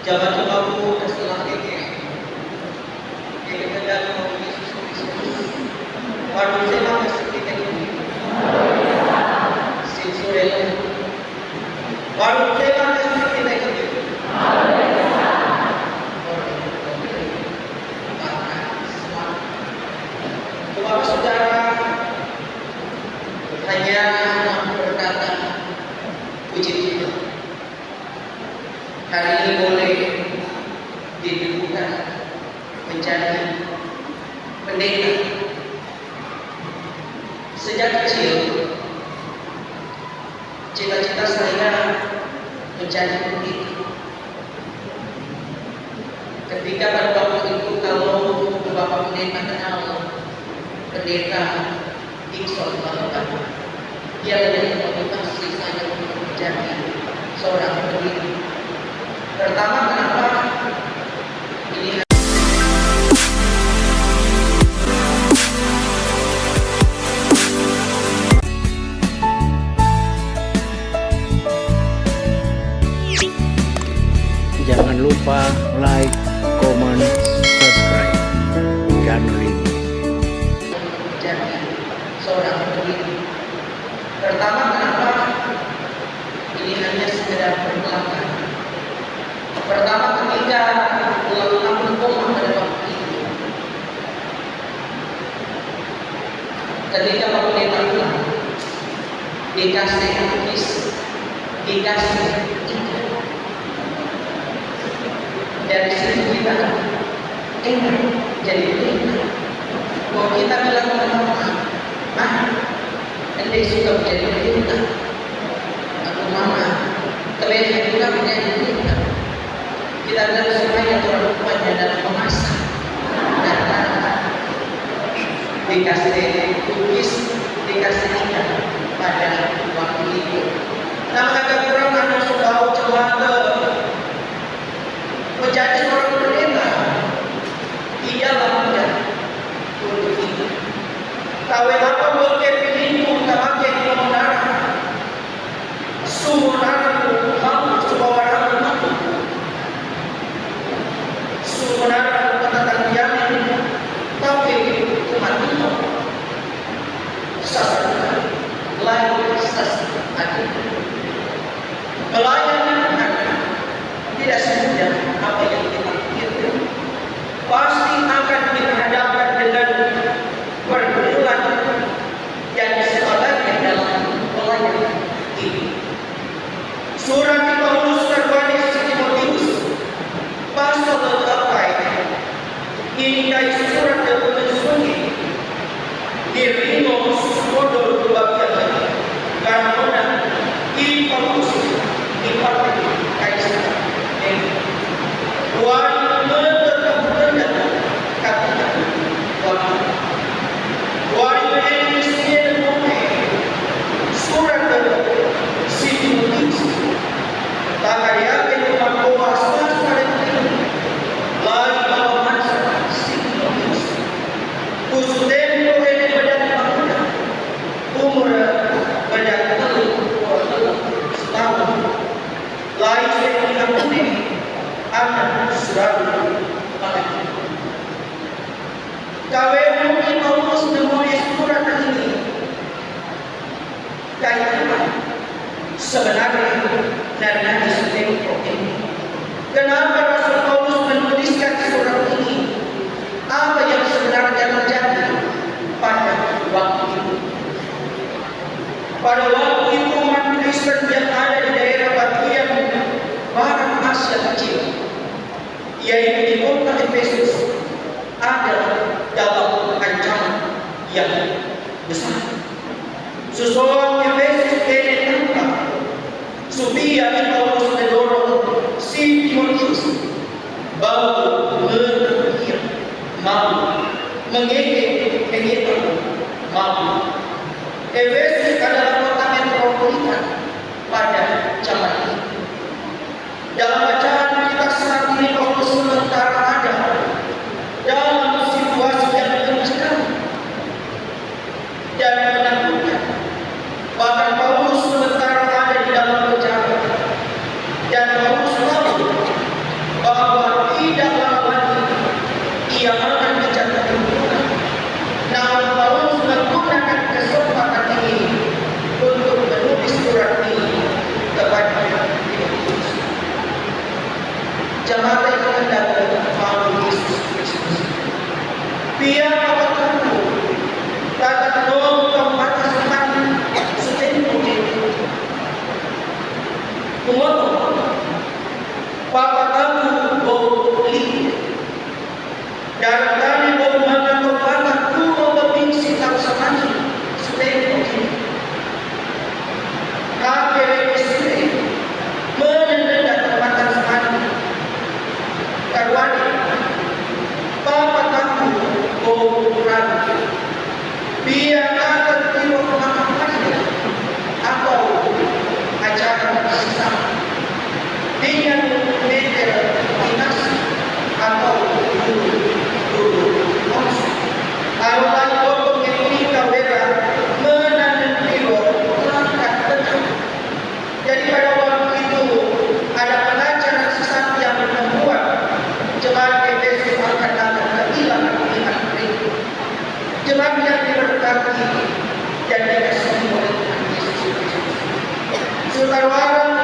Jabat babu setelah keke kedal mau Yesus Kristus baru sema seperti ini sinsuela baru sema seperti ini Bapak saudara hanya berkata puji Tuhan hari ini boleh dibuka menjadi pendeta. Sejak kecil cita-cita saya menjadi pendeta. Ketika pada waktu itu kalau Bapak pendeta kenal pendeta Dixon Bapak, dia menjadi motivasi saya untuk menjadi seorang pendeta. Pertama, kenapa ini jangan lupa like, comment, subscribe channel ini. menjadi seorang pendeta. Pertama, kenapa ini hanya sekedar permulaan. Pertama, ketika melakukan koma pada waktu itu, ketika Bapak Pendeta pulang, dikasih habis, dikasih ikan. Dari situ kita enak jadi pendeta. Kalau kita bilang sama mama, ente suka menjadi pendeta, atau mama, kalian juga menjadi pendeta. Kita bilang supaya orang tuanya dalam memasak dan dikasih tulis, dikasih ikan pada waktu itu. Nah, agak kurang anak sudah coba menjadi seorang pendeta. Tidaklah mudah untuk itu. Tahu apa boleh pilih untuk pakai kebenaran. Sumber kamu sebuah orang sebenarnya tentang yang tapi cuma itu sasaran lain sasar ada pelayanan tidak semudah apa yang kita pikirkan. Pasti akan dihadapkan dengan pergumulan yang sekolahnya dalam pelayanan ini. Surat Paulus kepada Timotius pasal 8 ini dari surat yang bersunyi dirimu modul kebahagiaan karena ini Paulus dipakai kaisar wali menetapkan kata wali menjadi surat Timotius tak ada yang mengkuasai pada ini lain khususnya ini badan bangunan umur badan setahun lain yang ini akan selalu pakai kawe mungkin Paulus menulis surat ini kaitan sebenarnya dari Timotius ini. Kenapa Rasul Paulus menuliskan surat ini? Apa yang sebenarnya terjadi pada waktu itu? Pada waktu itu umat Kristen yang ada di daerah bagian barat Asia Kecil, yaitu di kota Efesus, ada dalam ancaman yang besar. Seseorang Efesus ini tanpa supaya Paulus mendorong si Timotius bahwa mengakhir mau mengikuti mau. Efesus adalah kota metropolitan pada zaman ini. Dalam bacaan kita saat ini Paulus sementara ada dalam situasi yang mencekam dan menakutkan. Bahkan Paulus sementara ada di dalam penjara dan Paulus tahu Kumoto, Papa kamu bau lihat. Dan kami bau mana kemana kumo berbincang sama ini. Sudah begini. Kakek istri menendak kematan semani. Karwani, Papa kamu bau rangi. Biar akan tiba kemana-mana atau acara bersama dengan meter dinas atau dulu awal pokok ini kawera menandatiro langkah tenang. Jadi pada waktu itu ada pengacara sesat yang membuat jemaat besok akan datang kehilangan pilihan itu. Jemaat yang diberkati dan dikasih oleh Tuhan Yesus Kristus. Saudara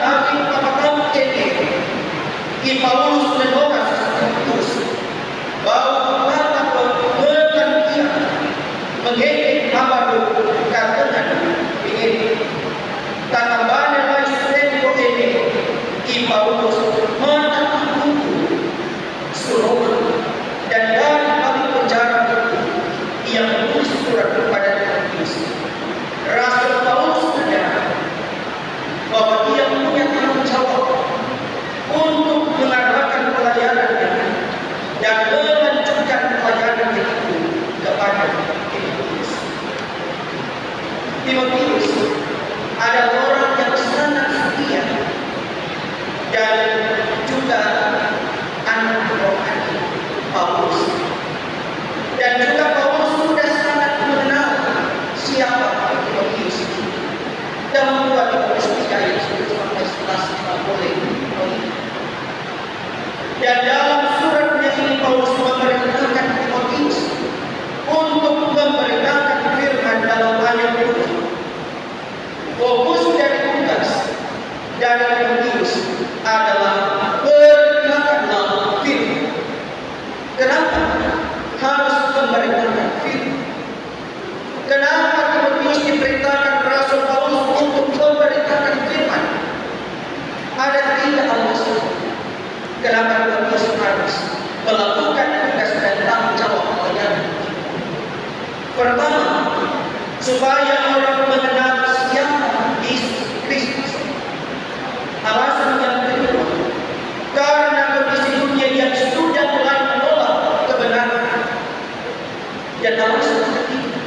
kami paham ini, di Paulus menolong Timotius bahwa kata pengertian mengenai amal katakan begini. Kata banyak lain ini, di Paulus menetapkan suruh dan dari balik penjara yang menulis surat kepada Timotius. Rasul Paulus menyatakan bahwa dia punya tanggung jawab untuk mengadakan pelayanannya dan melanjutkan pelayanan itu kepada Timotius. Timotius adalah orang yang sangat setia dan juga anak rohani Paulus. Dan juga Paulus sudah sangat mengenal siapa Timotius itu. Dan membuat Timotius ayat 10 sampai 11 kita boleh. Dan dalam suratnya ini Paulus memerintahkan Timotius untuk memberitakan firman dalam banyak bukti. Fokus dari tugas dari Timotius adalah beritakanlah firman. Kenapa harus memberitakan firman? Kenapa Timotius diperintahkan Rasul Paulus untuk memberitakan firman? Ada tiga alasan kenapa Timotius harus melakukan tugas dan tanggung jawab pelayanan. Pertama, supaya orang mengenal siapa Yesus Kristus. Alasan yang kedua, karena kondisi dunia yang sudah mulai menolak kebenaran. Dan alasan ketiga,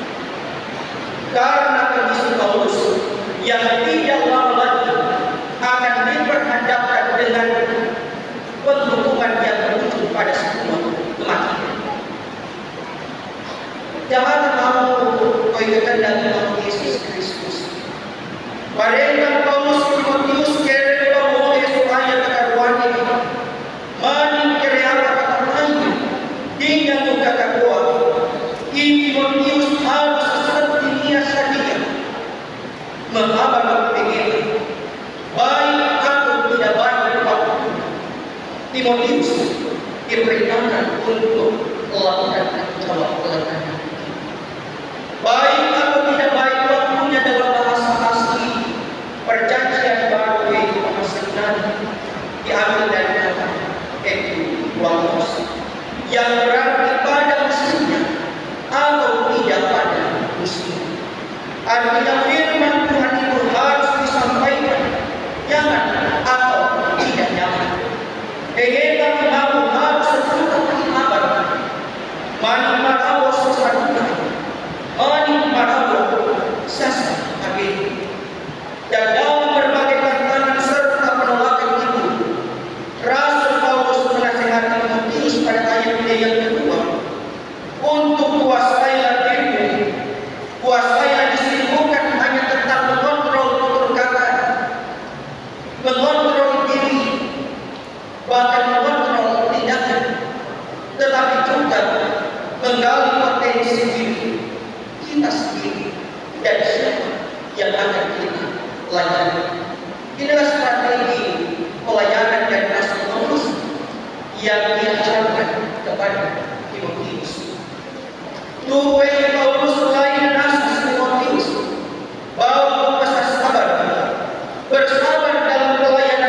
karena kondisi Paulus yang tidak lama lagi akan diperhadapkan dengan penghukuman yang berujung pada semua kematian. Jangan mau ikutkan dalam Yesus Kristus. Mereka Paulus Timotius kere bahwa supaya kekaruan ini maning kere apa kata lain hingga muka kakua. Timotius harus seperti dia saja mengabar pengen baik atau tidak baik waktu. Timotius diperintahkan untuk melakukan jawab pelayanan. Baik atau tidak baik waktunya dalam bahasa asli perjanjian baru yaitu bahasa Yunani diambil dari kata epikuanos yang berarti pada musimnya atau tidak pada musimnya. Artinya firman Tuhan itu harus disampaikan jangan atau tidak nyaman. Kita mengaku harus sesuatu kabar. Mani marawo sesuatu. Mani marawo sasa ageng. Dan dalam berbagai tantangan serta penolakan itu, Rasul Paulus menasihati Timotius pada ayat yang kedua untuk kuasailah dirimu. Kuasailah di sini bukan hanya tentang mengontrol tutur kata, mengontrol diri, bahkan mengontrol tindakan, tetapi juga menggali potensi diri kita sendiri dan siapa yang akan kita layani. Inilah strategi pelayanan dan Rasul Paulus yang diajarkan kepada Timotius. Tuhan Paulus selain Rasul Timotius bahwa pesan sabar, bersabar dalam pelayanan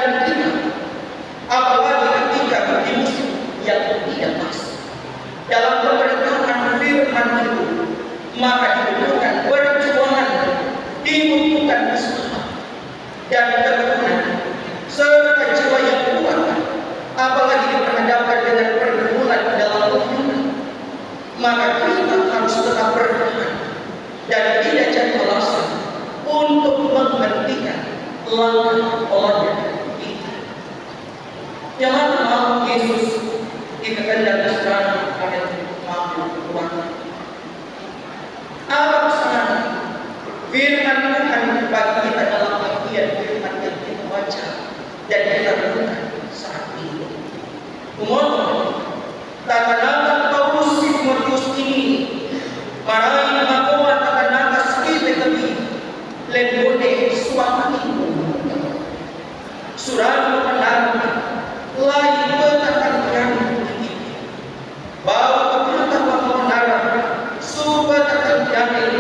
maka kita harus tetap bertahan dan tidak jadi alasan untuk menghentikan langkah kita. Yang mana mau Yesus dikehendaki sekarang pada makhluk Tuhan. Apa pesan firman Tuhan bagi kita dalam bagian firman yang kita baca dan kita renungkan saat ini? Umono, takanakan Paulus Timotius ini marai makoa takanaka skipe tabi lembone suami surat menang lain bertakan yang ini bahwa kepada menara subat akan jadi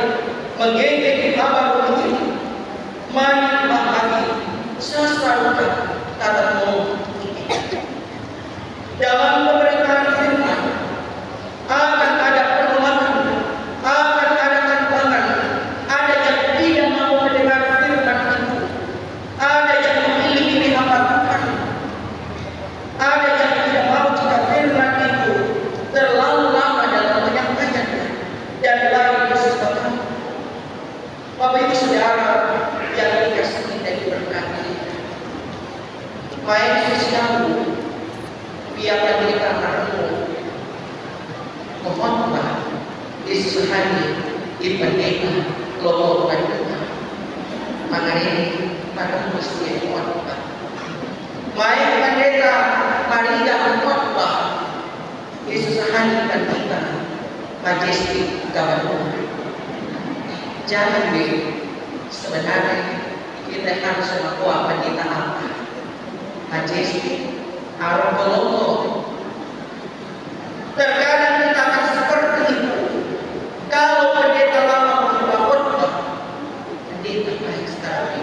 menggengge kabar ini mani mahagi sesarukan katamu dalam pemerintahan firman akan ada penolakan, akan ada tantangan, ada yang tidak mau mendengar firman itu, ada yang memilih apa-apa, ada yang tidak mau jika firman itu terlalu lama dalam menyampaikannya dan lain sebagainya. Bapak Ibu Saudara yang dikasihi dan diberkati, baik sosial biarlah kita merenung mohonlah Yesus hadir di pendeta kelompok kita. Maka ini pada mesti kuatlah. Baik pendeta Maria kuatlah Yesus hadirkan kita majestik kawan. Jangan sebenarnya kita harus melakukan pendeta apa? Majestik Arah kelompok. Terkadang kita akan seperti itu. Kalau pendeta lama membangun, pendeta baik sekali.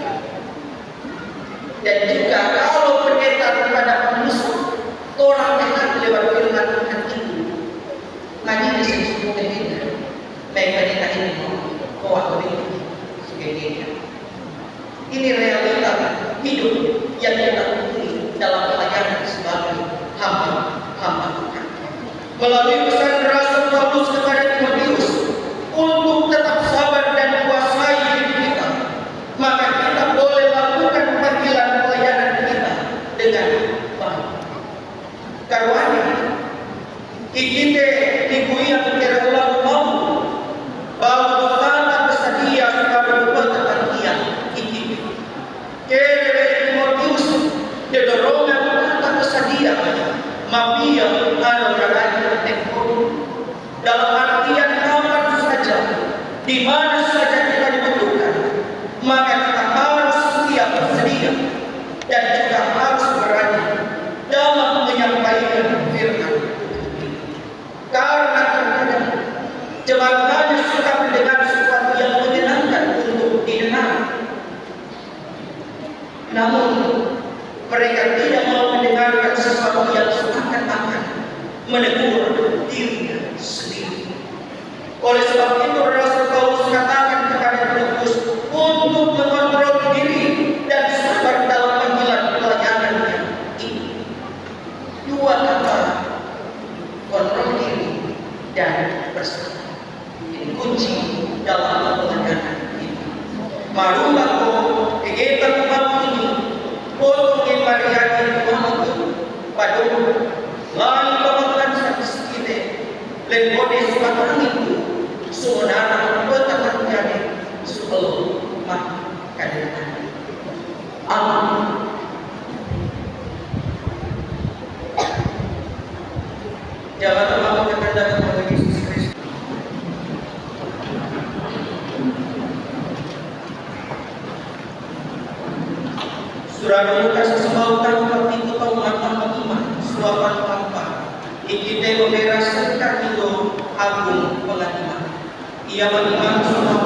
Dan juga kalau pendeta kepada manusia, orang yang lewat firman Tuhan itu, nanti bisa disebut pendeta. Baik pendeta ini bawa begitu sebagainya. Ini realita hidup yang kita temui dalam pelayanan sebagai hamba Tuhan. Melalui pesan Rasul Paulus kepada Timotius untuk tetap sabar dan kuasai diri kita, maka kita boleh lakukan panggilan pelayanan kita dengan baik. Karena kita dibui yang kira ulang mau bahwa kita bersedia sebagai berbuat bagian ini. Kira Timotius dorongan tak bersedia mafia ada dalam artian kapan saja di mana saja kita dibutuhkan, maka kita harus siap bersedia dan juga harus berani dalam menyampaikan firman. Karena terkadang jemaat hanya suka mendengar sesuatu yang menyenangkan untuk didengar, namun mereka tidak mau mendengarkan sesuatu yang seakan-akan menegur dirinya sendiri. Oleh sebab itu Rasul Paulus katakan kepada Timotius untuk mengontrol diri dan sabar dalam panggilan pelayanannya ini. Dua kata, kontrol diri dan bersabar. Ini kunci dalam pelayanan ini. Marumako kita ini untuk memariati Tuhan pada lain pemakan sakit lembode suatu itu saudara bertahan jadi sebelum makan. Amin. Jangan terlalu kehendak kepada Yesus Kristus. Surah Lukas sesembaukan waktu itu tahu mata iman suapan tanpa ikite membera serta itu agung pengadilan. Ia beriman semua